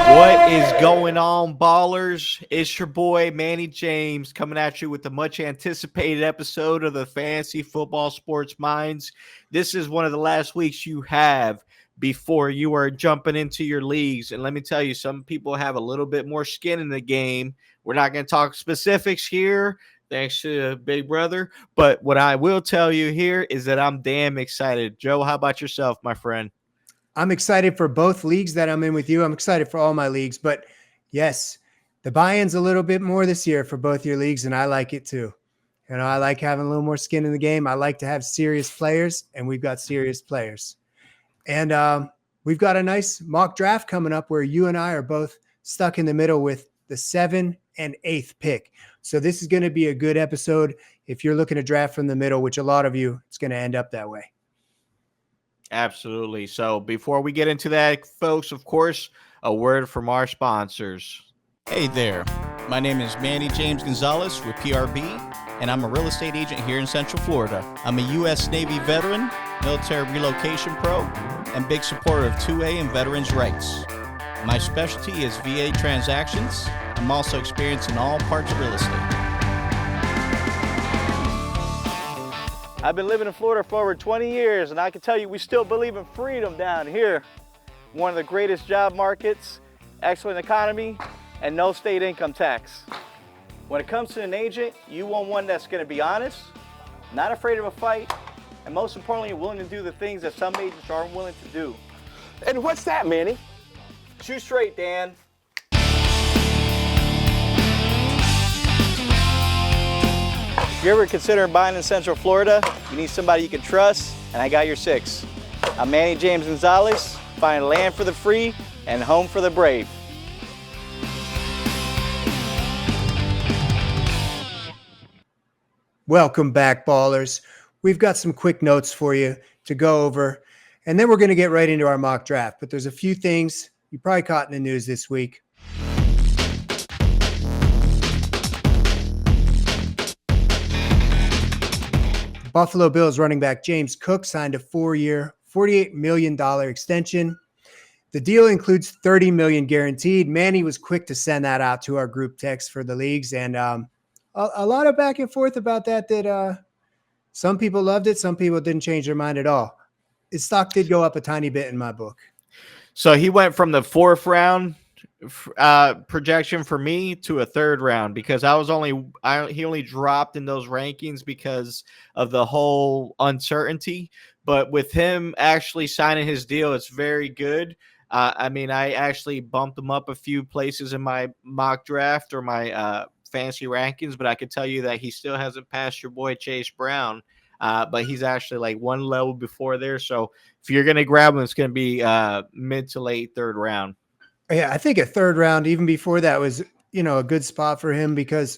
What is going on, ballers? It's your boy Manny James coming at you with the much anticipated episode of the Fantasy Football Sports Minds. This is one of the last weeks you have before you are jumping into your leagues. And let me tell you, some people have a little bit more skin in the game. We're not going to talk specifics here, thanks to Big Brother. But what I will tell you here is that I'm damn excited. Joe, how about yourself, my friend? I'm excited for both leagues that I'm in with you. I'm excited for all my leagues, but yes, the buy-in's a little bit more this year for both your leagues, and I like it too. I like having a little more skin in the game. I like to have serious players, and we've got serious players. And we've got a nice mock draft coming up where you and I are both stuck in the middle with the 7th and 8th pick. So this is going to be a good episode. If you're looking to draft from the middle, which a lot of you, it's going to end up that way. Absolutely. So before we get into that, folks, of course, a word from our sponsors. Hey there. My name is Manny James Gonzalez with PRB, and I'm a real estate agent here in Central Florida. I'm a U.S. Navy veteran, military relocation pro, and big supporter of 2A and veterans' rights. My specialty is VA transactions. I'm also experienced in all parts of real estate. I've been living in Florida for over 20 years, and I can tell you we still believe in freedom down here. One of the greatest job markets, excellent economy, and no state income tax. When it comes to an agent, you want one that's going to be honest, not afraid of a fight, and most importantly, willing to do the things that some agents aren't willing to do. And what's that, Manny? Shoot straight, Dan. If you're ever considering buying in Central Florida, you need somebody you can trust, and I got your 6. I'm Manny James Gonzalez, finding land for the free and home for the brave. Welcome back, ballers. We've got some quick notes for you to go over, and then we're going to get right into our mock draft. But there's a few things you probably caught in the news this week. Buffalo Bills running back James Cook signed a 4-year, $48 million extension. The deal includes $30 million guaranteed. Manny was quick to send that out to our group text for the leagues, and a lot of back and forth about that some people loved it, some people didn't change their mind at all. His stock did go up a tiny bit in my book. So he went from the 4th round projection for me to a 3rd round because he only dropped in those rankings because of the whole uncertainty. But with him actually signing his deal, it's very good. I actually bumped him up a few places in my mock draft or my fantasy rankings, but I could tell you that he still hasn't passed your boy Chase Brown. But he's actually like one level before there. So if you're going to grab him, it's going to be mid to late 3rd round. Yeah, I think a 3rd round, even before that, was, a good spot for him because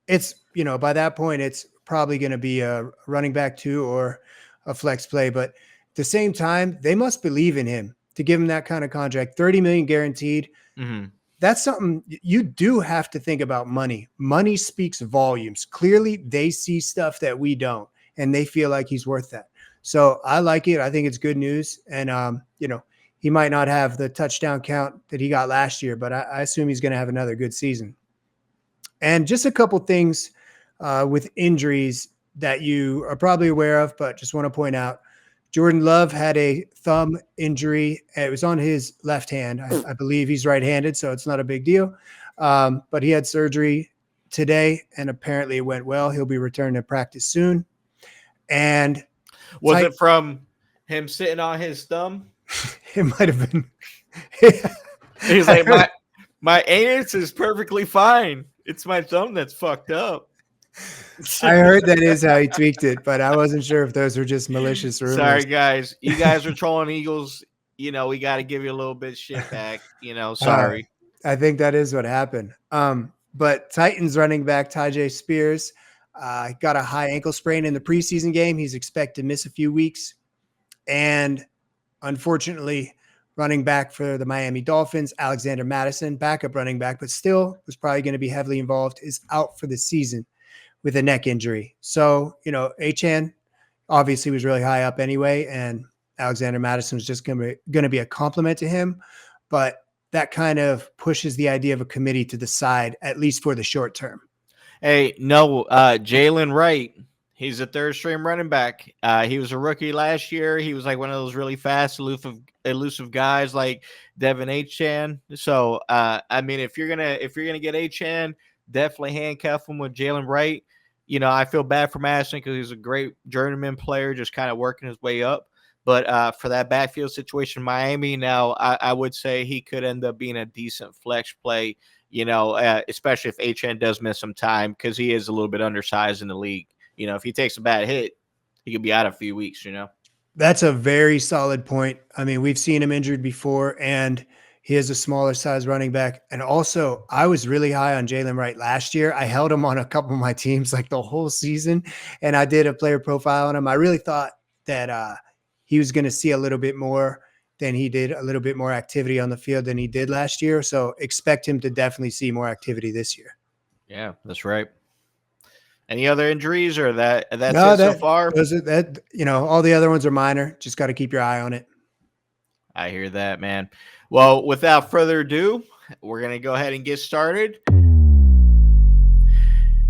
it's, by that point, it's probably going to be a running back 2 or a flex play. But at the same time, they must believe in him to give him that kind of contract, $30 million guaranteed. Mm-hmm. That's something you do have to think about. Money speaks volumes. Clearly, they see stuff that we don't, and they feel like he's worth that. So I like it. I think it's good news. And, he might not have the touchdown count that he got last year, but I assume he's going to have another good season. And just a couple things with injuries that you are probably aware of, but just want to point out, Jordan Love had a thumb injury. It was on his left hand. I believe he's right-handed, so it's not a big deal. But he had surgery today, and apparently it went well. He'll be returning to practice soon. And was it from him sitting on his thumb? It might have been. He's like, my anus is perfectly fine. It's my thumb that's fucked up. I heard that is how he tweaked it, but I wasn't sure if those were just malicious rumors. Sorry, guys. You guys are trolling Eagles. We got to give you a little bit of shit back. Sorry. I think that is what happened. But Titans running back Tyjae Spears got a high ankle sprain in the preseason game. He's expected to miss a few weeks. And unfortunately, running back for the Miami Dolphins, Alexander Mattison, backup running back, but still was probably going to be heavily involved, is out for the season with a neck injury. So, Achane obviously was really high up anyway, and Alexander Mattison was just going to be a compliment to him. But that kind of pushes the idea of a committee to the side, at least for the short term. Hey, no, Jalen Wright. He's a third string running back. He was a rookie last year. He was like one of those really fast, elusive guys like Devin Achan. So, I mean, if you're gonna get Achan, definitely handcuff him with Jalen Wright. You know, I feel bad for Madison because he's a great journeyman player, just kind of working his way up. But for that backfield situation, Miami, now I would say he could end up being a decent flex play. You know, especially if HN does miss some time because he is a little bit undersized in the league. You know, if he takes a bad hit, he could be out a few weeks, you know. That's a very solid point. I mean, we've seen him injured before, and he is a smaller size running back. And also, I was really high on Jalen Wright last year. I held him on a couple of my teams like the whole season, and I did a player profile on him. I really thought that he was going to see a little bit more than he did, a little bit more activity on the field than he did last year. So expect him to definitely see more activity this year. Yeah, that's right. Any other injuries or that's No, it so far? All the other ones are minor. Just got to keep your eye on it. I hear that, man. Well, without further ado, we're going to go ahead and get started.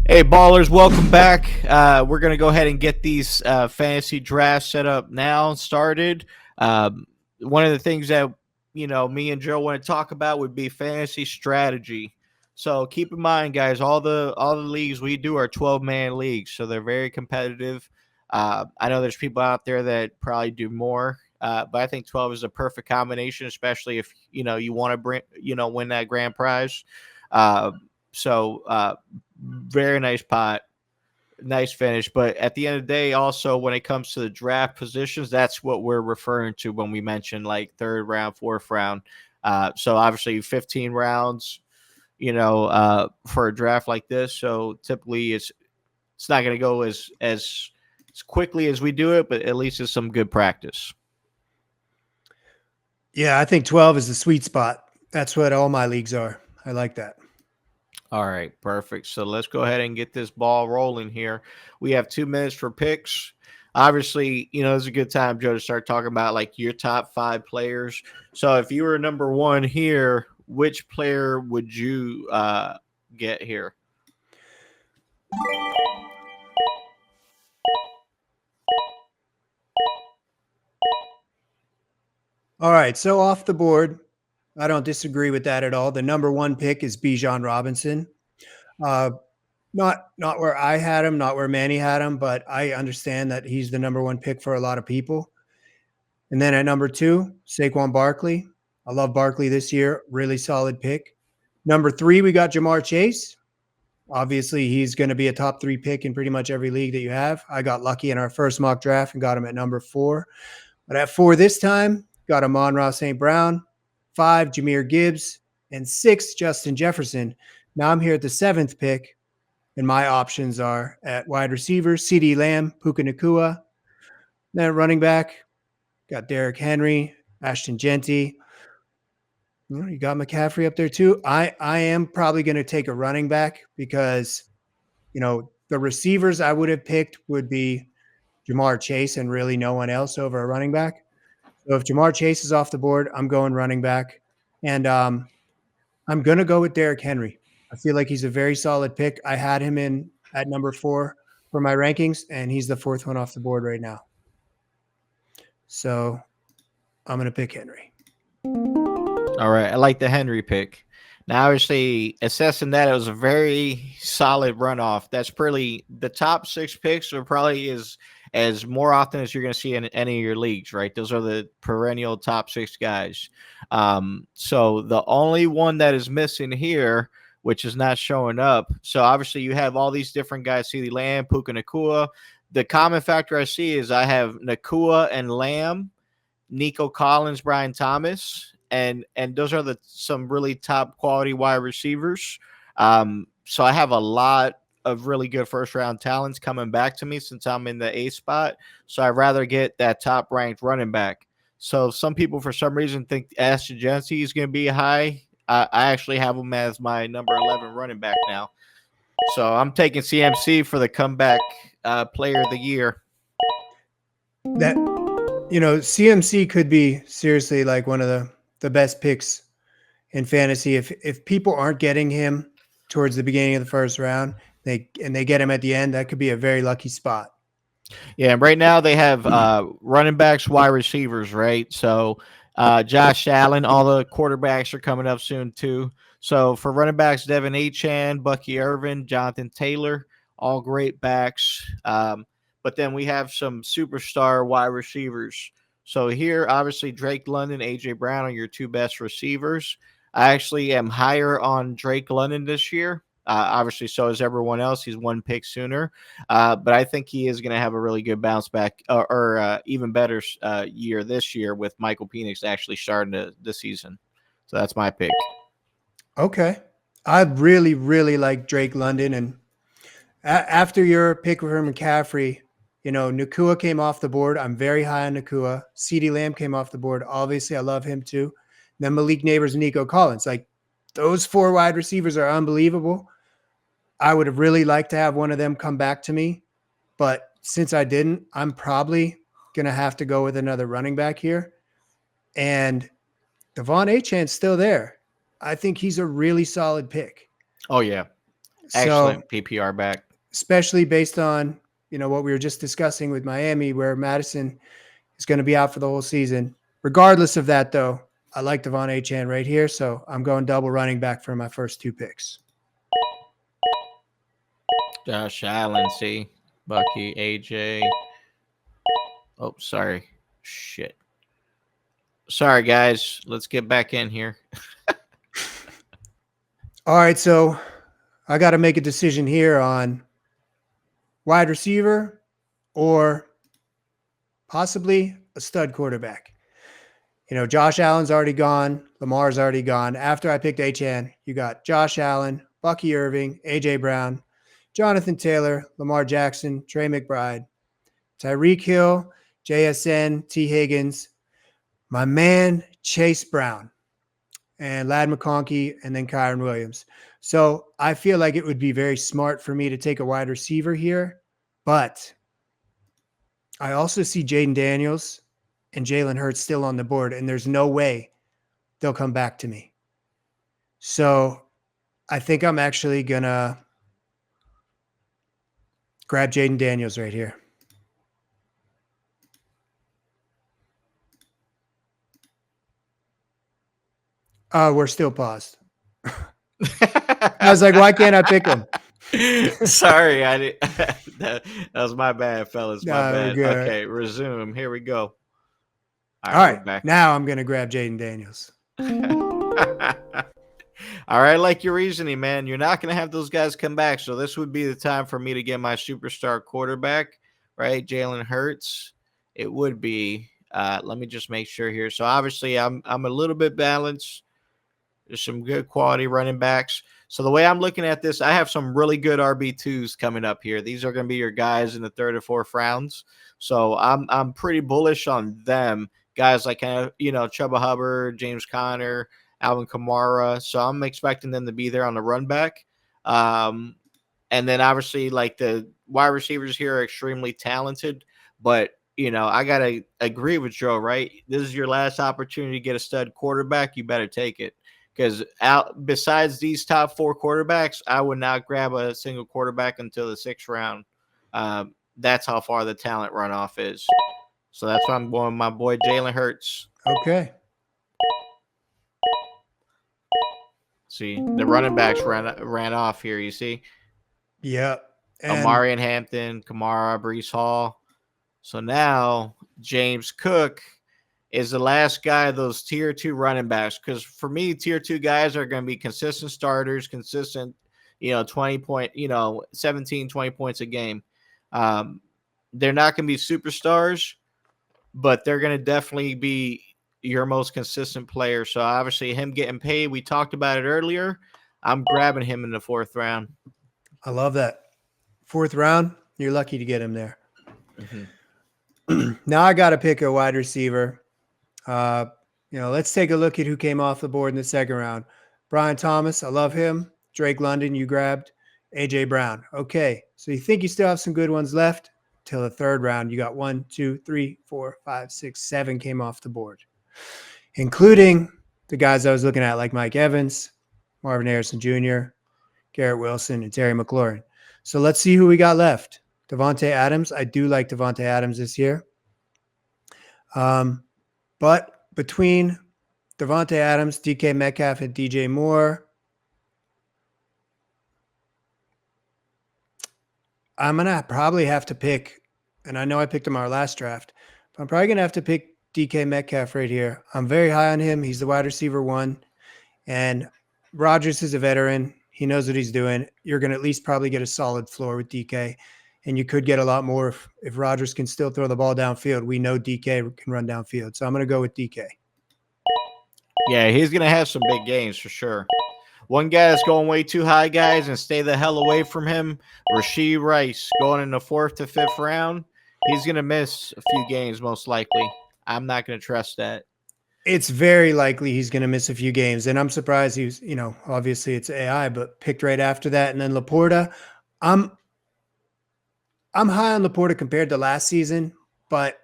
Hey, ballers, welcome back. We're going to go ahead and get these fantasy drafts set up now, started. One of the things that, you know, me and Joe want to talk about would be fantasy strategy. So keep in mind, guys, all the leagues we do are 12-man leagues, so they're very competitive. I know there's people out there that probably do more, but I think 12 is a perfect combination, especially if you know you want to win that grand prize. So very nice pot, nice finish. But at the end of the day, also when it comes to the draft positions, that's what we're referring to when we mention like third round, fourth round. So obviously 15 rounds. For a draft like this. So typically it's not going to go as quickly as we do it, but at least it's some good practice. Yeah, I think 12 is the sweet spot. That's what all my leagues are. I like that. All right, perfect. So let's go ahead and get this ball rolling here. We have 2 minutes for picks. Obviously, it's a good time, Joe, to start talking about like your top 5 players. So if you were number 1 here, which player would you get here? All right, so off the board, I don't disagree with that at all. The number 1 pick is Bijan Robinson. Not where I had him, not where Manny had him, but I understand that he's the number 1 pick for a lot of people. And then at number 2, Saquon Barkley. I love Barkley this year. Really solid pick. Number 3, we got Jamar Chase. Obviously, he's going to be a top 3 pick in pretty much every league that you have. I got lucky in our first mock draft and got him at number 4. But at 4 this time, got Amon-Ra St. Brown, 5, Jahmyr Gibbs, and 6, Justin Jefferson. Now I'm here at the 7th pick, and my options are at wide receiver, CeeDee Lamb, Puka Nacua. Then at running back, got Derrick Henry, Ashton Genty. You got McCaffrey up there too. I am probably going to take a running back because, the receivers I would have picked would be Jamar Chase and really no one else over a running back. So if Jamar Chase is off the board, I'm going running back. And I'm going to go with Derrick Henry. I feel like he's a very solid pick. I had him in at number 4 for my rankings, and he's the 4th one off the board right now. So I'm going to pick Henry. All right. I like the Henry pick. Now, obviously, assessing that, it was a very solid runoff. That's probably the top 6 picks are probably as more often as you're going to see in any of your leagues, right? Those are the perennial top 6 guys. So the only one that is missing here, which is not showing up. So obviously you have all these different guys, CeeDee Lamb, Puka Nacua. The common factor I see is I have Nacua and Lamb, Nico Collins, Brian Thomas, and those are some really top quality wide receivers. So I have a lot of really good first round talents coming back to me since I'm in the 8th spot. So I'd rather get that top ranked running back. So some people for some reason think Ashton Genty is going to be high. I actually have him as my number 11 running back now. So I'm taking CMC for the comeback player of the year. That, CMC could be seriously like one of the best picks in fantasy. If people aren't getting him towards the beginning of the first round, they get him at the end, that could be a very lucky spot. Yeah, right now they have running backs, wide receivers, right? So Josh Allen, all the quarterbacks are coming up soon too. So for running backs, Devin Achane, Bucky Irvin, Jonathan Taylor, all great backs. But then we have some superstar wide receivers. So here, obviously, Drake London, AJ Brown are your two best receivers. I actually am higher on Drake London this year. Obviously, so is everyone else. He's one pick sooner. But I think he is going to have a really good bounce back or even better year this year with Michael Penix actually starting the season. So that's my pick. Okay. I really, really like Drake London. And after your pick for McCaffrey, Nakua came off the board. I'm very high on Nakua. CeeDee Lamb came off the board. Obviously, I love him too. Then Malik Neighbors and Nico Collins. Like, those four wide receivers are unbelievable. I would have really liked to have one of them come back to me. But since I didn't, I'm probably going to have to go with another running back here. And Devon Achane's still there. I think he's a really solid pick. Oh, yeah. Excellent PPR back. Especially based on, what we were just discussing with Miami, where Madison is going to be out for the whole season. Regardless of that, though, I like Devon Achane right here. So I'm going double running back for my first two picks. Josh Allen, see? Bucky, AJ. Oh, sorry. Shit. Sorry, guys. Let's get back in here. All right, so I got to make a decision here on wide receiver or possibly a stud quarterback. Josh Allen's already gone. Lamar's already gone. After I picked Achane, you got Josh Allen, Bucky Irving, A.J. Brown, Jonathan Taylor, Lamar Jackson, Trey McBride, Tyreek Hill, JSN, T. Higgins, my man Chase Brown, and Ladd McConkey, and then Kyron Williams. So I feel like it would be very smart for me to take a wide receiver here, but I also see Jaden Daniels and Jalen Hurts still on the board, and there's no way they'll come back to me. So I think I'm actually going to grab Jaden Daniels right here. We're still paused. I was like, why can't I pick him? Sorry, I didn't. that was my bad, fellas. My bad. Good. Okay, resume. Here we go. All right. Now I'm going to grab Jaden Daniels. All right, like your reasoning, man. You're not going to have those guys come back. So this would be the time for me to get my superstar quarterback, right? Jalen Hurts. It would be. Let me just make sure here. So obviously I'm a little bit balanced. There's some good quality running backs. So the way I'm looking at this, I have some really good RB2s coming up here. These are going to be your guys in the third or fourth rounds. So I'm pretty bullish on them. Guys like, Chuba Hubbard, James Conner, Alvin Kamara. So I'm expecting them to be there on the run back. And then obviously like the wide receivers here are extremely talented, but I got to agree with Joe, right? This is your last opportunity to get a stud quarterback. You better take it. Because besides these top four quarterbacks, I would not grab a single quarterback until the sixth round. That's how far the talent runoff is. So that's why I'm going with my boy Jalen Hurts. Okay. See, the running backs ran off here, you see? Yep. Amari and Hampton, Kamara, Breece Hall. So now James Cook is the last guy of those tier 2 running backs. Because for me, tier 2 guys are going to be consistent starters, consistent, 20 point, 17, 20 points a game. They're not going to be superstars, but they're going to definitely be your most consistent player. So obviously him getting paid, we talked about it earlier. I'm grabbing him in the fourth round. I love that. Fourth round, you're lucky to get him there. Mm-hmm. Now I got to pick a wide receiver. Let's take a look at who came off the board in the second round. Brian Thomas, I love him. Drake London, you grabbed. A.J. Brown. Okay, so you think you still have some good ones left? Till the third round, you got 1, 2, 3, 4, 5, 6, 7 came off the board, including the guys I was looking at, like Mike Evans, Marvin Harrison Jr., Garrett Wilson, and Terry McLaurin. So let's see who we got left. Devontae Adams. I do like Devontae Adams this year. But between Devontae Adams, DK Metcalf, and DJ Moore, I'm going to probably have to pick, and I know I picked him our last draft, but I'm probably going to have to pick DK Metcalf right here. I'm very high on him. He's the wide receiver 1, and Rodgers is a veteran. He knows what he's doing. You're going to at least probably get a solid floor with DK, and you could get a lot more if Rodgers can still throw the ball downfield. We know DK can run downfield, so I'm going to go with DK. Yeah, he's going to have some big games for sure. One guy that's going way too high, guys, and stay the hell away from him, Rashee Rice, going in the 4th to 5th round. He's going to miss a few games most likely. I'm not going to trust that. It's very likely he's going to miss a few games, and I'm surprised he was, obviously it's AI, but picked right after that. And then Laporta, I'm high on Laporta compared to last season, but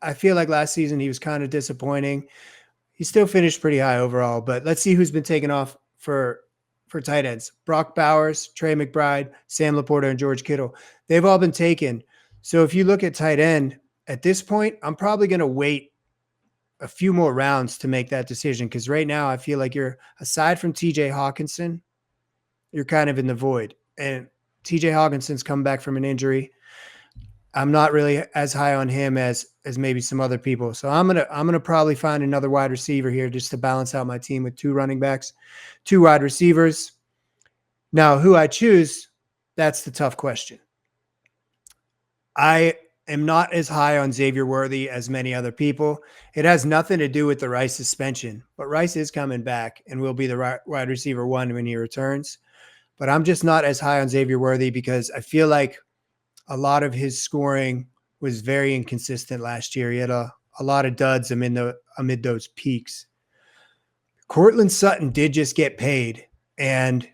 I feel like last season he was kind of disappointing. He still finished pretty high overall, but let's see who's been taken off for tight ends. Brock Bowers, Trey McBride, Sam Laporta, and George Kittle. They've all been taken. So if you look at tight end at this point, I'm probably going to wait a few more rounds to make that decision, because right now I feel like you're, aside from TJ Hawkinson, you're kind of in the void. And TJ Hawkinson's come back from an injury. I'm not really as high on him as maybe some other people. So I'm gonna probably find another wide receiver here just to balance out my team with 2 running backs, 2 wide receivers. Now, who I choose, that's the tough question. I am not as high on Xavier Worthy as many other people. It has nothing to do with the Rice suspension, but Rice is coming back and will be the wide receiver 1 when he returns. But I'm just not as high on Xavier Worthy because I feel like a lot of his scoring was very inconsistent last year. He had a lot of duds amid those peaks. Courtland Sutton did just get paid, and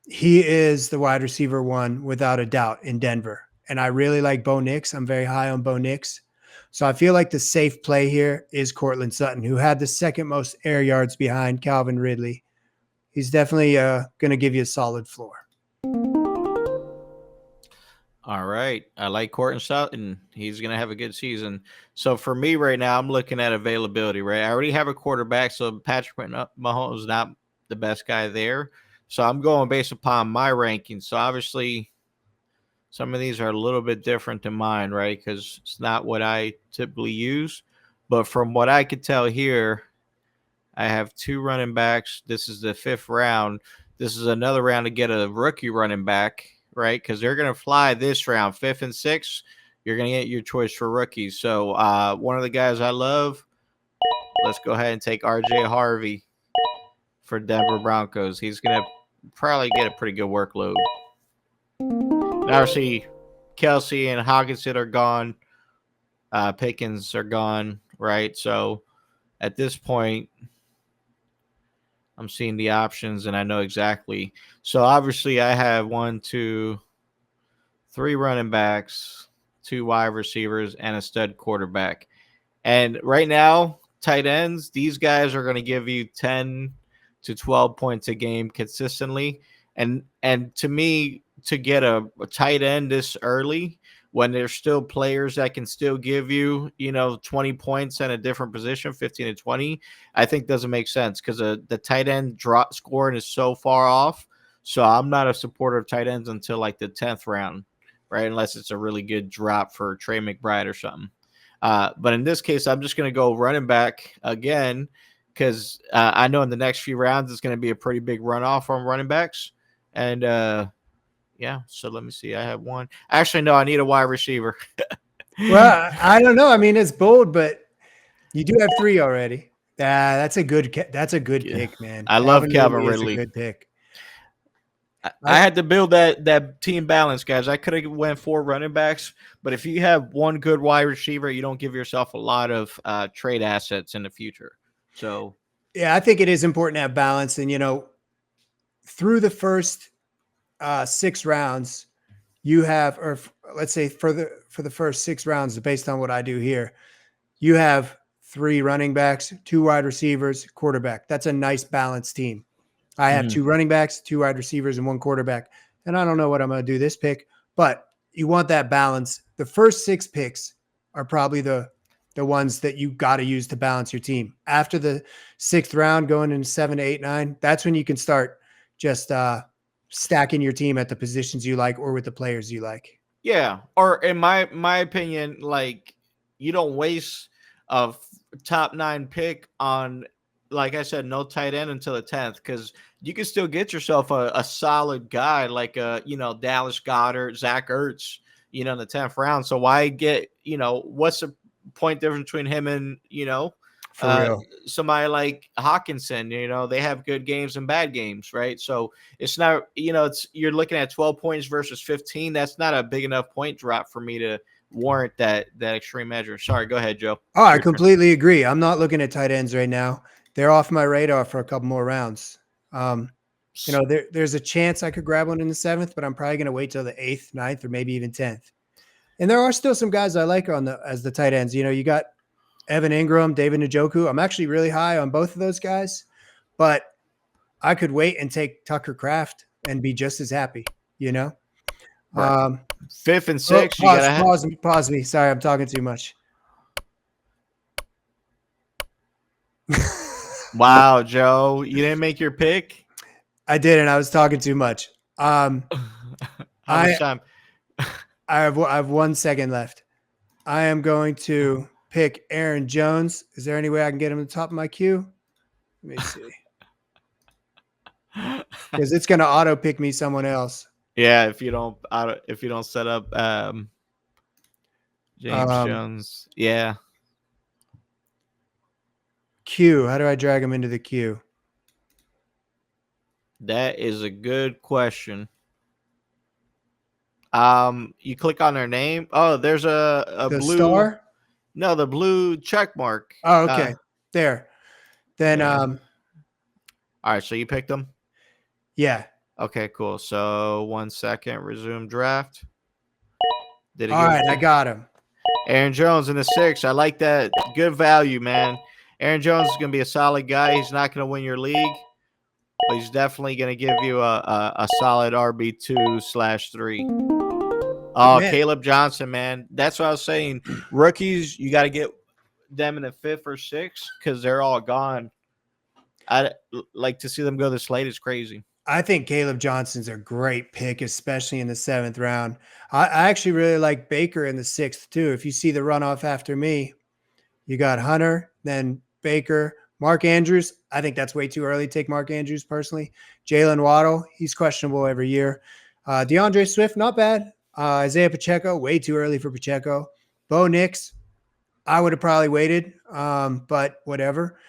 he is the wide receiver 1 without a doubt in Denver. And I really like Bo Nix. I'm very high on Bo Nix. So I feel like the safe play here is Courtland Sutton, who had the 2nd most air yards behind Calvin Ridley. He's definitely going to give you a solid floor. All right. I like Courtland Sutton. He's going to have a good season. So for me right now, I'm looking at availability, right? I already have a quarterback, so Patrick Mahomes is not the best guy there. So I'm going based upon my rankings. So obviously some of these are a little bit different than mine, right? Because it's not what I typically use. But from what I could tell here, I have 2 running backs. This is the 5th round. This is another round to get a rookie running back, right? Because they're going to fly this round, 5th and 6th. You're going to get your choice for rookies. So one of the guys I love, let's go ahead and take RJ Harvey for Denver Broncos. He's going to probably get a pretty good workload. Now, see, Kelsey and Hawkinson are gone. Pickens are gone, right? So at this point, I'm seeing the options and I know exactly. So obviously I have 1, 2, 3 running backs, 2 wide receivers, and a stud quarterback. And right now, tight ends, these guys are going to give you 10 to 12 points a game consistently. And to me, to get a tight end this early, when there's still players that can still give you, 20 points at a different position, 15 to 20, I think doesn't make sense because the tight end drop scoring is so far off. So I'm not a supporter of tight ends until like the 10th round, right? Unless it's a really good drop for Trey McBride or something. But in this case, I'm just going to go running back again because I know in the next few rounds it's going to be a pretty big runoff from running backs. And yeah, so let me see. I have 1. Actually, no, I need a wide receiver. Well, I don't know. I mean, it's bold, but you do have 3 already. That's a good pick, man. I love Calvin Ridley. Is a good pick. I had to build that team balance, guys. I could have went 4 running backs, but if you have 1 good wide receiver, you don't give yourself a lot of trade assets in the future. So, yeah, I think it is important to have balance. And, through the first 6 rounds, you have, or let's say for the first 6 rounds, based on what I do here, you have 3 running backs, 2 wide receivers, quarterback. That's a nice balanced team. I have 2 running backs, 2 wide receivers, and 1 quarterback. And I don't know what I'm going to do this pick, but you want that balance. The first 6 picks are probably the ones that you got to use to balance your team. After the 6th round, going into 7, 8, 9, that's when you can start just stacking your team at the positions you like or with the players you like. Yeah, or in my opinion, like you don't waste a top 9 pick on, like I said, no tight end until the 10th, because you can still get yourself a solid guy like Dallas Goedert, Zach Ertz, in the 10th round. So why get what's the point difference between him and For real. somebody like Hawkinson? They have good games and bad games, right? So it's not you're looking at 12 points versus 15. That's not a big enough point drop for me to warrant that extreme measure. Sorry, go ahead, Joe. Oh, I completely agree. I'm not looking at tight ends right now. They're off my radar for a couple more rounds. There's a chance I could grab one in the 7th, but I'm probably going to wait till the 8th, 9th, or maybe even 10th. And there are still some guys I like as the tight ends. You got Evan Ingram, David Njoku. I'm actually really high on both of those guys, but I could wait and take Tucker Kraft and be just as happy, Right. 5th and 6th. Pause me. Sorry, I'm talking too much. Wow, Joe, you didn't make your pick? I didn't. I was talking too much. How much time? I have 1 second left. I am going to pick Aaron Jones. Is there any way I can get him to the top of my queue? Let me see. Because it's going to auto pick me someone else. Yeah, if you don't set up James Jones. Yeah. Queue. How do I drag him into the queue? That is a good question. You click on their name. Oh, there's a The blue star? No, the blue check mark. Oh, okay. There. Then yeah. All right, so you picked them? Yeah. Okay, cool. So 1 second, resume draft. All right, I got him. Aaron Jones in the 6th. I like that. Good value, man. Aaron Jones is going to be a solid guy. He's not going to win your league, but he's definitely going to give you a solid RB2/3. Oh, man. Caleb Johnson, man. That's what I was saying. Rookies, you got to get them in the 5th or 6th because they're all gone. I like to see them go this late. It's crazy. I think Caleb Johnson's a great pick, especially in the 7th round. I actually really like Baker in the 6th, too. If you see the runoff after me, you got Hunter, then Baker, Mark Andrews. I think that's way too early to take Mark Andrews personally. Jalen Waddle, he's questionable every year. DeAndre Swift, not bad. Isaiah Pacheco, way too early for Pacheco. Bo Nix, I would have probably waited, but whatever.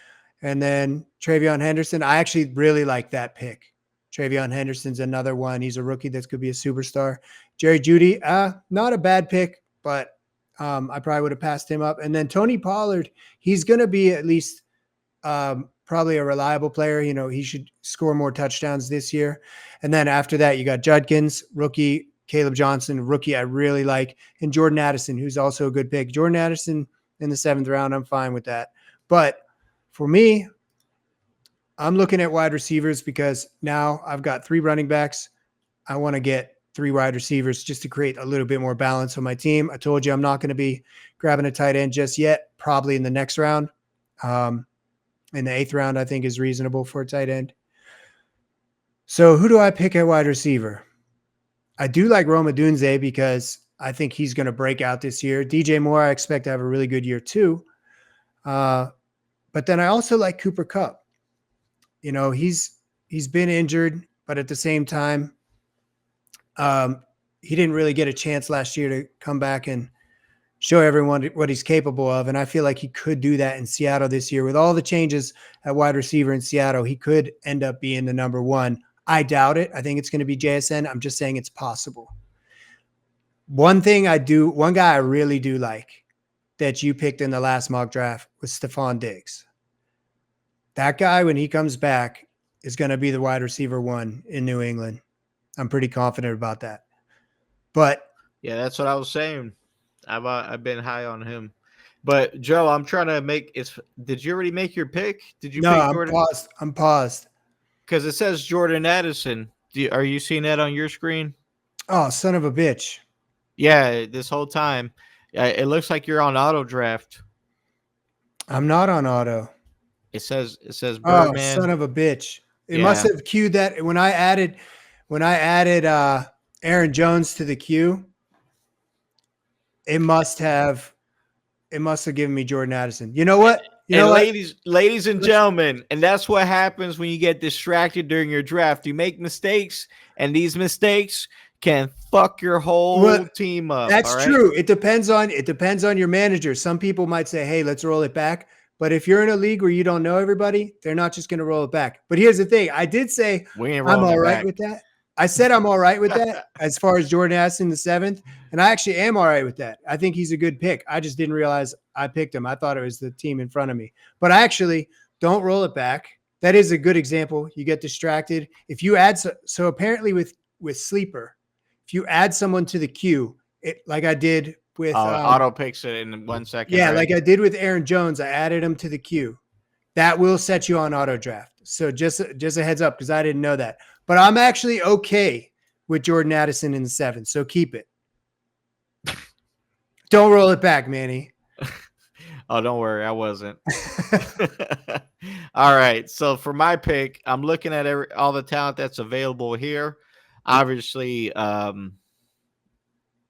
And then Travion Henderson, I actually really like that pick. Travion Henderson's another one. He's a rookie that could be a superstar. Jerry Jeudy, not a bad pick, but I probably would have passed him up. And then Tony Pollard, he's going to be at least probably a reliable player. He should score more touchdowns this year. And then after that, you got Judkins, rookie, Caleb Johnson, rookie I really like, and Jordan Addison, who's also a good pick. Jordan Addison in the 7th round, I'm fine with that. But for me, I'm looking at wide receivers because now I've got 3 running backs. I want to get 3 wide receivers just to create a little bit more balance on my team. I told you I'm not going to be grabbing a tight end just yet, probably in the next round. In the 8th round, I think is reasonable for a tight end. So who do I pick at wide receiver? I do like Rome Odunze because I think he's going to break out this year. DJ Moore, I expect to have a really good year too. But then I also like Cooper Kupp. He's been injured, but at the same time, he didn't really get a chance last year to come back and show everyone what he's capable of. And I feel like he could do that in Seattle this year. With all the changes at wide receiver in Seattle, he could end up being the number 1. I doubt it. I think it's going to be JSN. I'm just saying it's possible. One guy I really do like that you picked in the last mock draft was Stephon Diggs. That guy, when he comes back, is going to be the wide receiver 1 in New England. I'm pretty confident about that. But yeah, that's what I was saying. I've been high on him. But Joe, I'm trying to make it. Did you already make your pick? Did you No, pick I'm Jordan? paused. I'm paused. Because it says Jordan Addison. Are you seeing that on your screen? Oh, son of a bitch. Yeah, this whole time. It looks like you're on auto draft. I'm not on auto. It says Oh, Birdman. son of a bitch. It must Yeah. have queued that when I added Aaron Jones to the queue. It must have given me Jordan Addison. You know what? You know And what? ladies and gentlemen, and that's what happens when you get distracted during your draft. You make mistakes, and these mistakes can fuck your whole Well, team up. That's all right? true. It depends on your manager. Some people might say, "Hey, let's roll it back." But if you're in a league where you don't know everybody, they're not just going to roll it back. But here's the thing: I did say We ain't I'm rolling all it right back. with that. I said I'm all right with that as far as Jordan Addison the 7th, and I actually am all right with that. I think he's a good pick. I just didn't realize I picked him. I thought it was the team in front of me. But I actually don't roll it back. That is a good example. You get distracted if you add so apparently with sleeper, if you add someone to the queue, like I did with Auto picks it in 1 second. yeah, right? like I did with Aaron Jones, I added him to the queue. That will set you on auto draft. So just a heads up because I didn't know that. But I'm actually okay with Jordan Addison in the 7th. So keep it. Don't roll it back, Manny. Oh, don't worry, I wasn't. All right, so for my pick, I'm looking at all the talent that's available here. Obviously, I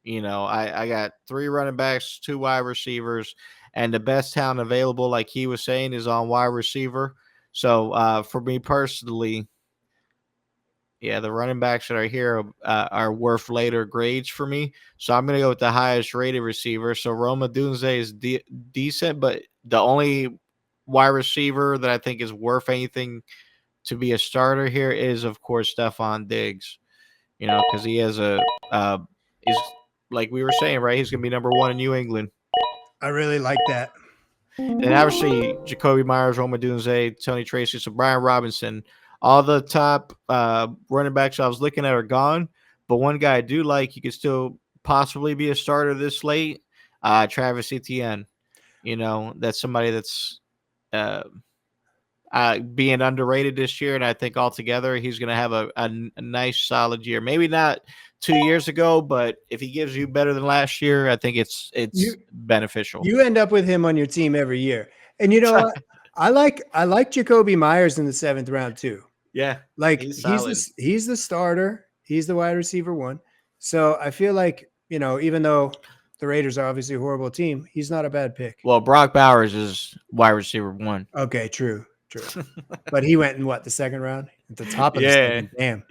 got 3 running backs, 2 wide receivers, and the best talent available, like he was saying, is on wide receiver. So for me personally, yeah, the running backs that are here are worth later grades for me. So I'm going to go with the highest rated receiver. So Roma Dunze is decent, but the only wide receiver that I think is worth anything to be a starter here is, of course, Stephon Diggs. Because he has is like we were saying, right? He's going to be number 1 in New England. I really like that. And obviously, Jacoby Myers, Roma Dunze, Tony Tracy, so Brian Robinson, all the top running backs I was looking at are gone. But one guy I do like, he could still possibly be a starter this late, Travis Etienne. That's somebody that's being underrated this year, and I think altogether he's going to have a nice, solid year. Maybe not 2 years ago, but if he gives you better than last year, I think it's beneficial. You end up with him on your team every year. And you know what? I like Jacoby Myers in the 7th round too. Yeah. Like he's the starter. He's the wide receiver 1. So I feel like, even though the Raiders are obviously a horrible team, he's not a bad pick. Well, Brock Bowers is wide receiver 1. Okay, true. But he went in the 2nd round? At the top of the 2nd. Damn.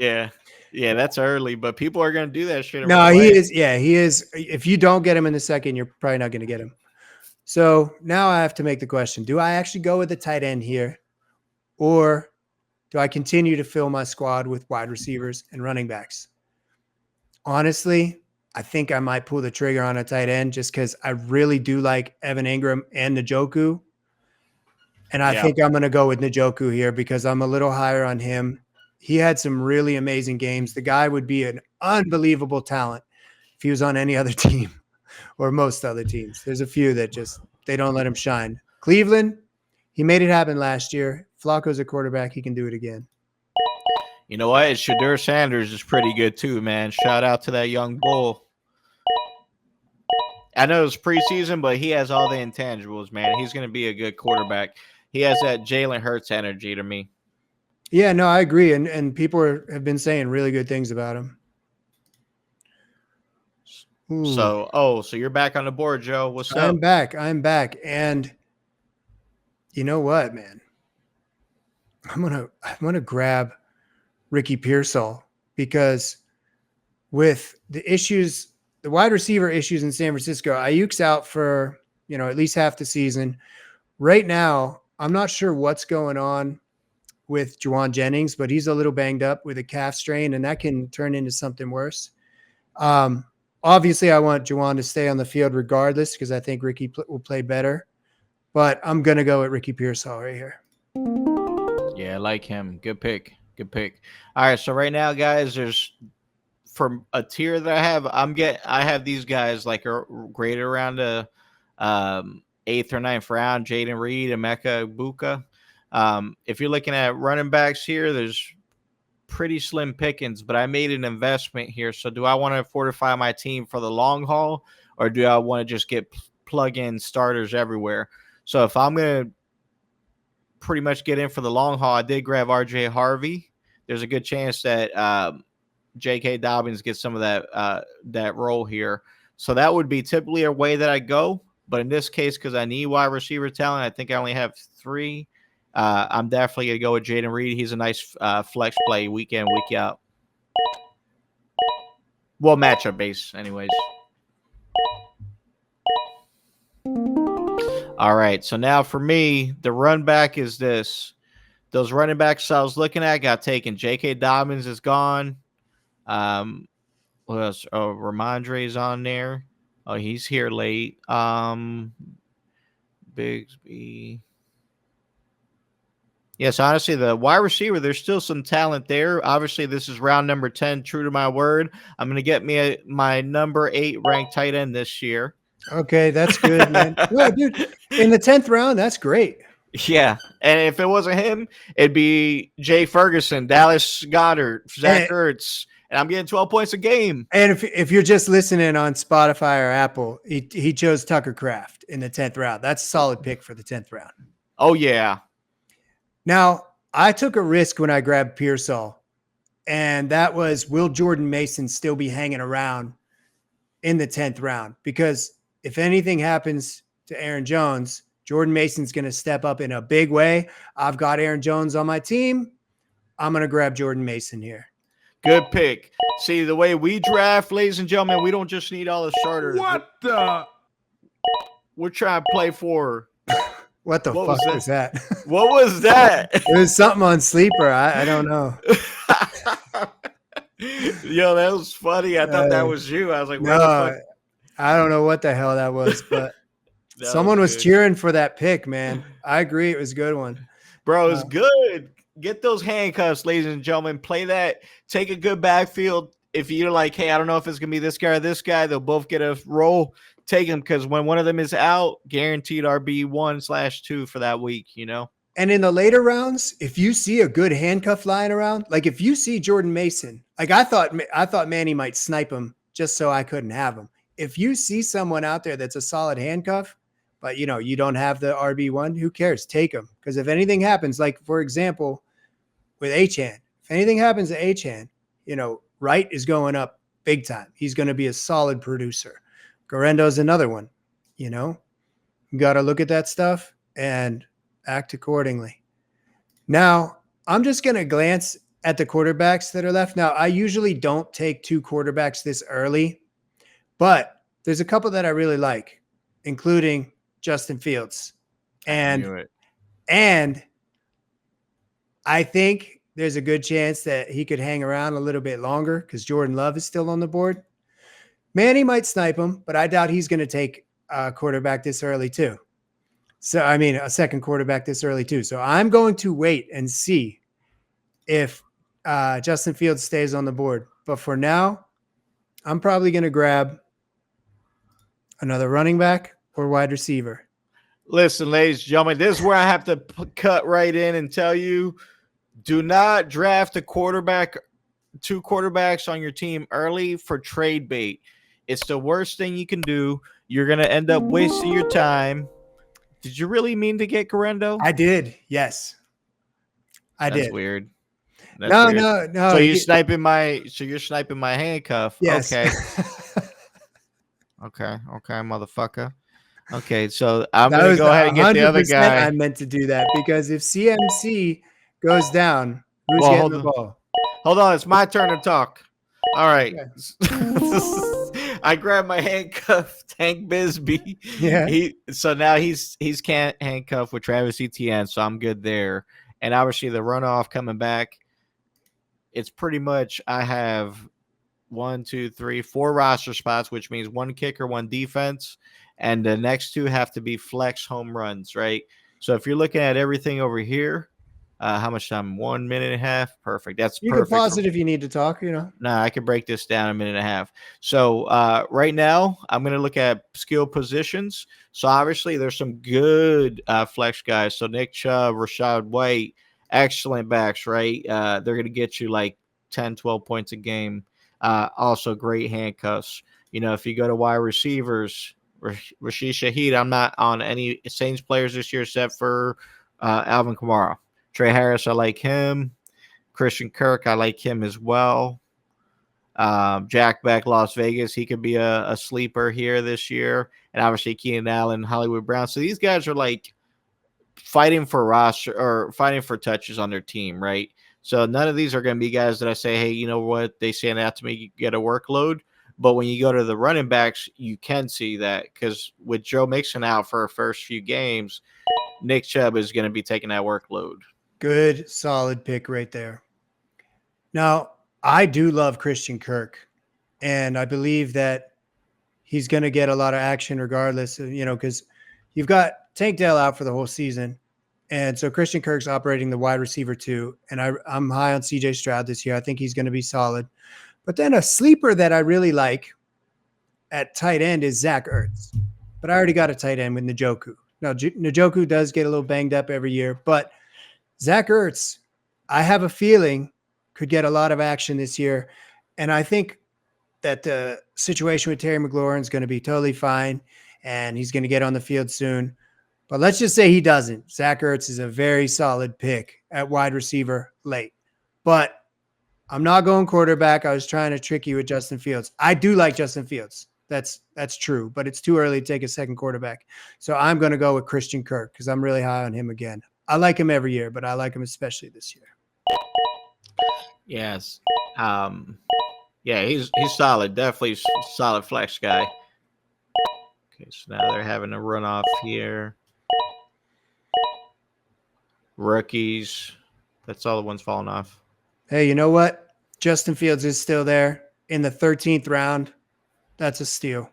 Yeah, that's early, but people are going to do that shit. No, he is. Yeah, he is. If you don't get him in the 2nd, you're probably not going to get him. So now I have to make the question, do I actually go with the tight end here, or do I continue to fill my squad with wide receivers and running backs? Honestly, I think I might pull the trigger on a tight end just because I really do like Evan Ingram and Njoku. And I think I'm going to go with Njoku here because I'm a little higher on him. He had some really amazing games. The guy would be an unbelievable talent if he was on any other team or most other teams. There's a few that just, they don't let him shine. Cleveland, he made it happen last year. Flacco's a quarterback. He can do it again. You know what? Shadur Sanders is pretty good too, man. Shout out to that young bull. I know it's preseason, but he has all the intangibles, man. He's going to be a good quarterback. He has that Jalen Hurts energy to me. Yeah, no, I agree. And people have been saying really good things about him. Ooh. So you're back on the board, Joe. What's up? I'm back. And you know what, man? I'm gonna grab Ricky Pearsall because with the wide receiver issues in San Francisco, Ayuk's out for at least half the season. Right now, I'm not sure what's going on with Juwan Jennings, but he's a little banged up with a calf strain, and that can turn into something worse. Obviously, I want Juwan to stay on the field regardless because I think Ricky will play better. But I'm going to go with Ricky Pearsall right here. Yeah, I like him. Good pick. All right, so right now, guys, there's from a tier that I have, I have these guys like are graded around a 8th or 9th round, Jaden Reed, Emeka Ibuka. If you're looking at running backs here, there's pretty slim pickings, but I made an investment here. So do I want to fortify my team for the long haul, or do I want to just get plug-in starters everywhere? So if I'm going to pretty much get in for the long haul, I did grab RJ Harvey. There's a good chance that J.K. Dobbins gets some of that role here. So that would be typically a way that I go. But in this case, because I need wide receiver talent, I think I only have 3. I'm definitely going to go with Jaden Reed. He's a nice flex play week in, week out. Well, matchup base, anyways. All right, so now for me, the run back is this. Those running backs I was looking at got taken. J.K. Dobbins is gone. What else? Oh, Ramondre's on there. Oh, he's here late. Bigsby. Yes, honestly, the wide receiver, there's still some talent there. Obviously, this is round number 10, true to my word. I'm going to get me my number 8 ranked tight end this year. Okay, that's good, man. No, dude, in the 10th round, that's great. Yeah, and if it wasn't him, it'd be Jay Ferguson, Dallas Goedert, Zach Ertz, and I'm getting 12 points a game. And if you're just listening on Spotify or Apple, he chose Tucker Kraft in the 10th round. That's a solid pick for the 10th round. Oh, yeah. Now, I took a risk when I grabbed Pearsall, and that was, will Jordan Mason still be hanging around in the 10th round? Because if anything happens to Aaron Jones, Jordan Mason's going to step up in a big way. I've got Aaron Jones on my team. I'm going to grab Jordan Mason here. Good pick. See, the way we draft, ladies and gentlemen, we don't just need all the starters. What the? We're trying to play for. What the fuck was that? What was that? It was something on Sleeper. I don't know. Yo, that was funny. I thought that was you. I was like, where the fuck? I don't know what the hell that was, but someone was cheering for that pick, man. I agree. It was a good one. Bro, it's good. Get those handcuffs, ladies and gentlemen. Play that. Take a good backfield. If you're like, hey, I don't know if it's going to be this guy or this guy, they'll both get a roll. Take them, because when one of them is out, guaranteed RB1/2 for that week, you know? And in the later rounds, if you see a good handcuff lying around, like if you see Jordan Mason, like I thought Manny might snipe him just so I couldn't have him. If you see someone out there that's a solid handcuff, but you don't have the RB1, who cares? Take him. Because if anything happens, like for example, with Achane, if anything happens to Achane, Wright is going up big time. He's going to be a solid producer. Garendo's another one. You got to look at that stuff and act accordingly. Now, I'm just going to glance at the quarterbacks that are left. Now, I usually don't take 2 quarterbacks this early, but there's a couple that I really like, including Justin Fields. And I think there's a good chance that he could hang around a little bit longer because Jordan Love is still on the board. Manny might snipe him, but I doubt he's going to take a quarterback this early too. So, a second quarterback this early too. So I'm going to wait and see if Justin Fields stays on the board. But for now, I'm probably going to grab another running back or wide receiver. Listen, ladies and gentlemen, this is where I have to cut right in and tell you, do not draft 2 quarterbacks on your team early for trade bait. It's the worst thing you can do. You're going to end up wasting your time. Did you really mean to get Garendo? I did. Yes. I did. That's weird. No. So you're sniping my handcuff. Yes. Okay. Okay, motherfucker. Okay, so I'm going to go ahead and get the other guy. I meant to do that because if CMC goes down, who's getting the ball? Hold on, it's my turn to talk. All right. I grabbed my handcuff, Tank Bisbee. Yeah. So now he's can't handcuff with Travis Etienne, so I'm good there. And obviously the runoff coming back, it's pretty much I have 4 roster spots, which means 1 kicker, 1 defense, and the next 2 have to be flex home runs, right? So if you're looking at everything over here, How much time? 1 minute and a half. Perfect. That's You can perfect. pause it if you need to talk. No, I can break this down in a minute and a half. So right now, I'm going to look at skill positions. So obviously, there's some good flex guys. So Nick Chubb, Rashad White, excellent backs, right? They're going to get you like 10, 12 points a game. Also, great handcuffs. If you go to wide receivers, Rashid Shaheed, I'm not on any Saints players this year except for Alvin Kamara. Trey Harris, I like him. Christian Kirk, I like him as well. Jack Beck, Las Vegas, he could be a sleeper here this year. And obviously Keenan Allen, Hollywood Brown. So these guys are like fighting for roster or fighting for touches on their team, right? So none of these are going to be guys that I say, hey, you know what? They stand out to me, get a workload. But when you go to the running backs, you can see that because with Joe Mixon out for our first few games, Nick Chubb is going to be taking that workload. Good, solid pick right there. Now, I do love Christian Kirk, and I believe that he's going to get a lot of action regardless, because you've got Tank Dell out for the whole season. And so Christian Kirk's operating the wide receiver too. And I'm high on CJ Stroud this year. I think he's going to be solid. But then a sleeper that I really like at tight end is Zach Ertz. But I already got a tight end with Njoku. Now, Njoku does get a little banged up every year, but Zach Ertz, I have a feeling, could get a lot of action this year. And I think that the situation with Terry McLaurin is going to be totally fine, and he's going to get on the field soon. But let's just say he doesn't. Zach Ertz is a very solid pick at wide receiver late. But I'm not going quarterback. I was trying to trick you with Justin Fields. I do like Justin Fields. That's true, but it's too early to take a second quarterback. So I'm going to go with Christian Kirk because I'm really high on him again. I like him every year, but I like him especially this year. Yes. Yeah, he's solid. Definitely solid flex guy. Okay, so now they're having a runoff here. Rookies. That's all the ones falling off. Hey, you know what? Justin Fields is still there in the 13th round. That's a steal.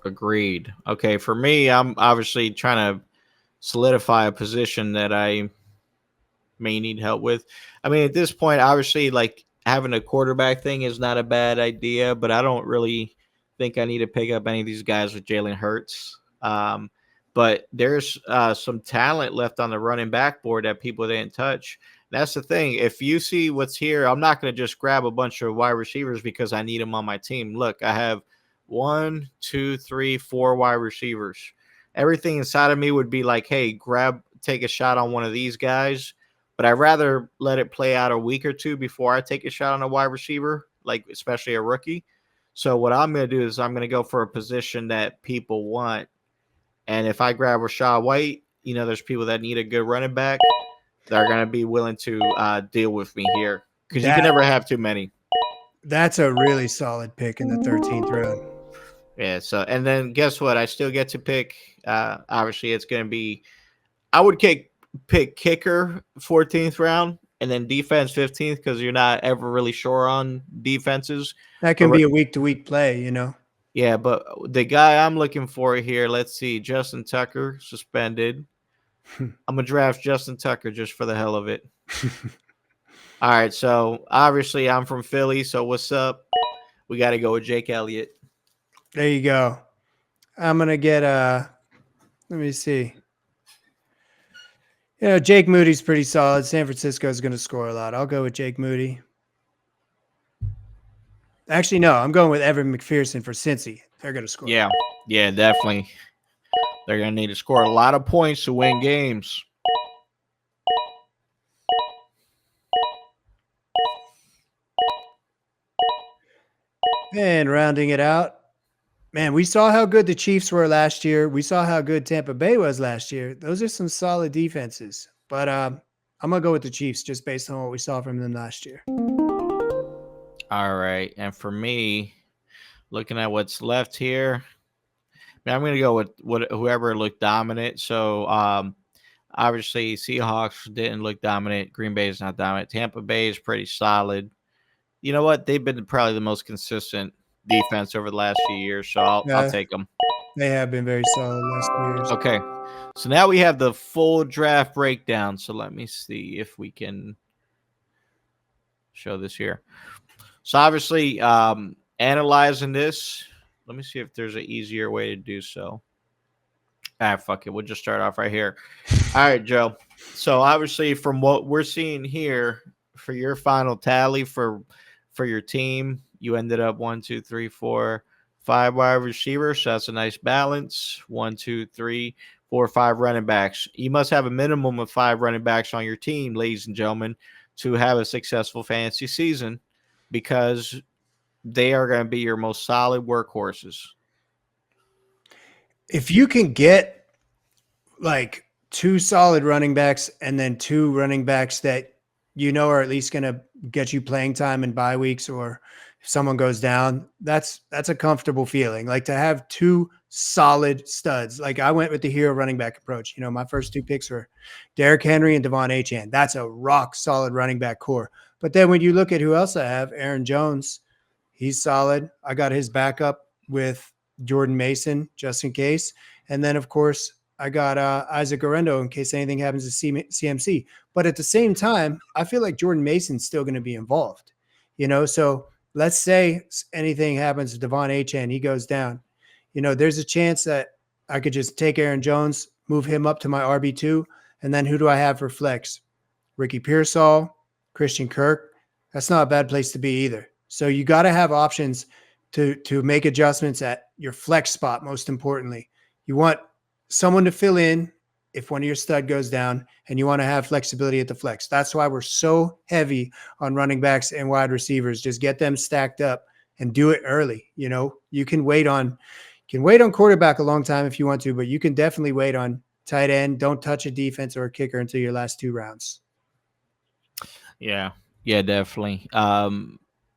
Agreed. Okay, for me, I'm obviously trying to solidify a position that I may need help with. I mean, at this point, obviously, like having a quarterback thing is not a bad idea, but I don't really think I need to pick up any of these guys with Jalen Hurts. But there's some talent left on the running back board that people didn't touch. That's the thing. If you see what's here, I'm not going to just grab a bunch of wide receivers because I need them on my team. Look, I have 1, 2, 3, 4 wide receivers. Everything inside of me would be like, hey, take a shot on one of these guys. But I'd rather let it play out a week or two before I take a shot on a wide receiver, like especially a rookie. So what I'm going to do is I'm going to go for a position that people want. And if I grab Rashad White, there's people that need a good running back. They're going to be willing to deal with me here because you can never have too many. That's a really solid pick in the 13th round. Yeah. So, and then guess what? I still get to pick. Obviously, it's going to be. I would pick kicker 14th round and then defense 15th because you're not ever really sure on defenses. That can be a week-to-week play, Yeah, but the guy I'm looking for here, let's see, Justin Tucker suspended. I'm going to draft Justin Tucker just for the hell of it. All right, so obviously I'm from Philly, so what's up? We got to go with Jake Elliott. There you go. I'm going to get let me see. Jake Moody's pretty solid. San Francisco is going to score a lot. I'll go with Jake Moody. Actually, no, I'm going with Evan McPherson for Cincy. They're going to score. Yeah, definitely. They're going to need to score a lot of points to win games. And rounding it out, man, we saw how good the Chiefs were last year. We saw how good Tampa Bay was last year. Those are some solid defenses. But I'm going to go with the Chiefs just based on what we saw from them last year. All right. And for me, looking at what's left here, I'm going to go with whoever looked dominant. So, obviously, Seahawks didn't look dominant. Green Bay is not dominant. Tampa Bay is pretty solid. You know what? They've been probably the most consistent defense over the last few years, so I'll take them. They have been very solid last few years. Okay. So now we have the full draft breakdown. So let me see if we can show this here. So obviously, analyzing this, let me see if there's an easier way to do so. Fuck it. We'll just start off right here. All right, Joe. So obviously, from what we're seeing here for your final tally for your team, you ended up 1, 2, 3, 4, 5 wide receivers. So that's a nice balance. 1, 2, 3, 4, 5 running backs. You must have a minimum of 5 running backs on your team, ladies and gentlemen, to have a successful fantasy season, because they are going to be your most solid workhorses. If you can get like 2 solid running backs and then 2 running backs that are at least going to get you playing time in bye weeks, or if someone goes down, that's a comfortable feeling. Like to have 2 solid studs. Like I went with the hero running back approach. My first 2 picks were Derrick Henry and Devon Achane. That's a rock solid running back core. But then when you look at who else I have, Aaron Jones, he's solid. I got his backup with Jordan Mason just in case. And then, of course, I got Isaac Orendo in case anything happens to CMC. But at the same time, I feel like Jordan Mason's still going to be involved. So let's say anything happens to Devon Achane, he goes down. There's a chance that I could just take Aaron Jones, move him up to my RB2, and then who do I have for flex? Ricky Pearsall, Christian Kirk. That's not a bad place to be either. So you got to have options to make adjustments at your flex spot. Most importantly, you want someone to fill in if one of your stud goes down, and you want to have flexibility at the flex. That's why we're so heavy on running backs and wide receivers. Just get them stacked up and do it early. You can wait on quarterback a long time if you want to, but you can definitely wait on tight end. Don't touch a defense or a kicker until your last 2 rounds. Yeah, definitely.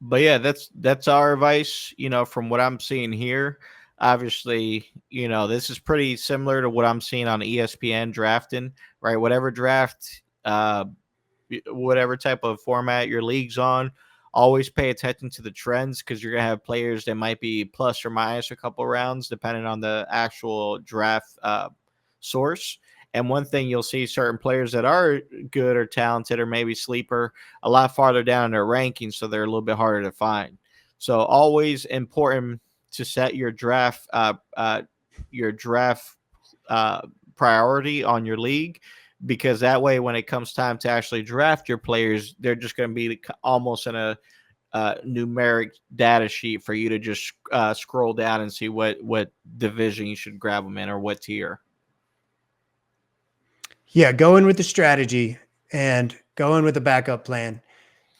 But yeah, that's our advice, from what I'm seeing here. Obviously, this is pretty similar to what I'm seeing on ESPN drafting, right? Whatever draft, whatever type of format your league's on, always pay attention to the trends, because you're going to have players that might be plus or minus a couple rounds depending on the actual draft source. And one thing you'll see, certain players that are good or talented or maybe sleeper a lot farther down in their rankings, so they're a little bit harder to find. So always important to set your draft priority on your league, because that way when it comes time to actually draft your players, they're just going to be almost in a numeric data sheet for you to just scroll down and see what division you should grab them in or what tier. Yeah, go in with the strategy and go in with a backup plan.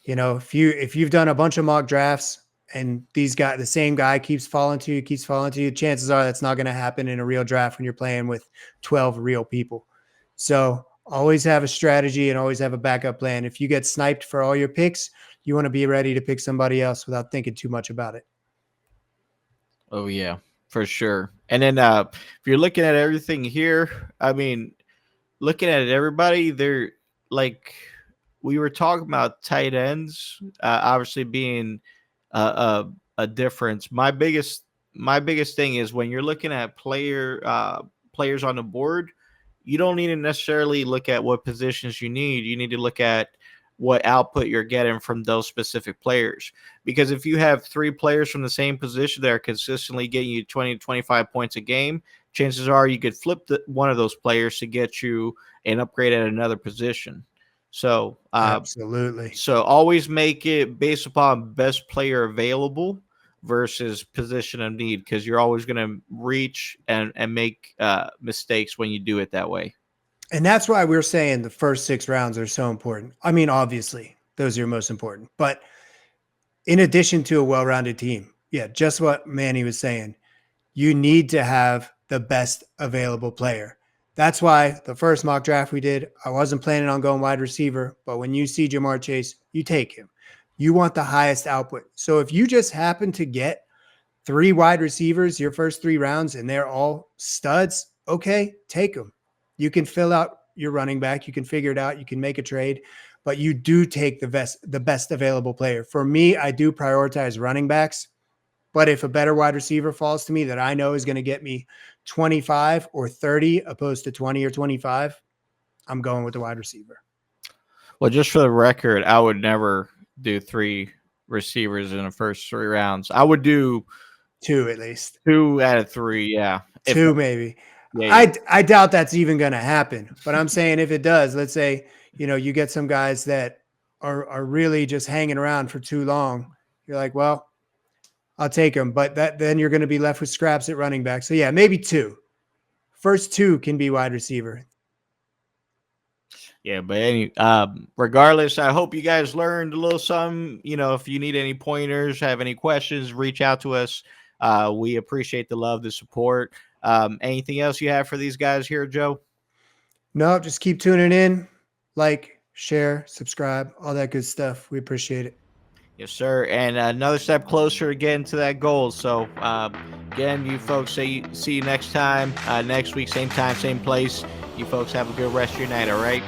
If you've done a bunch of mock drafts and the same guy keeps falling to you, chances are that's not going to happen in a real draft when you're playing with 12 real people. So always have a strategy and always have a backup plan. If you get sniped for all your picks, you want to be ready to pick somebody else without thinking too much about it. Oh yeah, for sure. And then if you're looking at everything here, looking at everybody, they're like, we were talking about tight ends, obviously being a difference. My biggest thing is when you're looking at players on the board, you don't need to necessarily look at what positions you need. You need to look at what output you're getting from those specific players. Because if you have 3 players from the same position that are consistently getting you 20 to 25 points a game, chances are you could flip one of those players to get you an upgrade at another position. So absolutely. So always make it based upon best player available versus position of need, because you're always going to reach and make mistakes when you do it that way. And that's why we're saying the first 6 rounds are so important. Obviously, those are most important. But in addition to a well-rounded team, just what Manny was saying, you need to have the best available player. That's why the first mock draft we did, I wasn't planning on going wide receiver, but when you see Jamar Chase, you take him. You want the highest output. So if you just happen to get 3 wide receivers your first 3 rounds and they're all studs, okay, take them. You can fill out your running back. You can figure it out. You can make a trade, but you do take the best available player. For me, I do prioritize running backs, But if a better wide receiver falls to me that I know is going to get me 25 or 30 opposed to 20 or 25, I'm going with the wide receiver. Well, just for the record, I would never do 3 receivers in the first 3 rounds. I would do 2 at least. 2 out of 3, yeah. 2 maybe. Yeah. I doubt that's even going to happen. But I'm saying if it does, let's say, you get some guys that are really just hanging around for too long. You're like, well, I'll take them. But then you're going to be left with scraps at running back. So, yeah, maybe 2. First 2 can be wide receiver. Yeah, but regardless, I hope you guys learned a little something. If you need any pointers, have any questions, reach out to us. We appreciate the love, the support. Anything else you have for these guys here, Joe? No, just keep tuning in. Like, share, subscribe, all that good stuff. We appreciate it. Yes, sir. And another step closer again to that goal. So, again, you folks see you next time. Next week, same time, same place. You folks have a good rest of your night, all right?